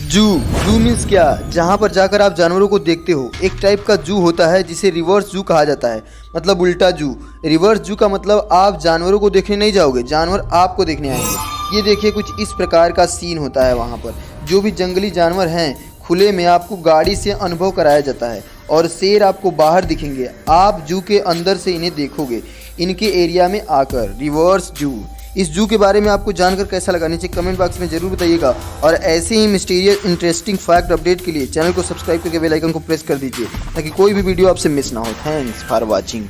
जू जू मीन्स क्या? जहाँ पर जाकर आप जानवरों को देखते हो। एक टाइप का जू होता है जिसे रिवर्स जू कहा जाता है, मतलब उल्टा जू। रिवर्स जू का मतलब आप जानवरों को देखने नहीं जाओगे, जानवर आपको देखने आएंगे। ये देखिए, कुछ इस प्रकार का सीन होता है। वहाँ पर जो भी जंगली जानवर हैं खुले में आपको गाड़ी से अनुभव कराया जाता है, और शेर आपको बाहर दिखेंगे। आप जू के अंदर से इन्हें देखोगे, इनके एरिया में आकर। रिवर्स जू। इस जू के बारे में आपको जानकर कैसा लगा, नीचे कमेंट बॉक्स में जरूर बताइएगा। और ऐसे ही मिस्टीरियस इंटरेस्टिंग फैक्ट अपडेट के लिए चैनल को सब्सक्राइब करके बेल आइकन को प्रेस कर दीजिए, ताकि कोई भी वीडियो आपसे मिस ना हो। Thanks for watching.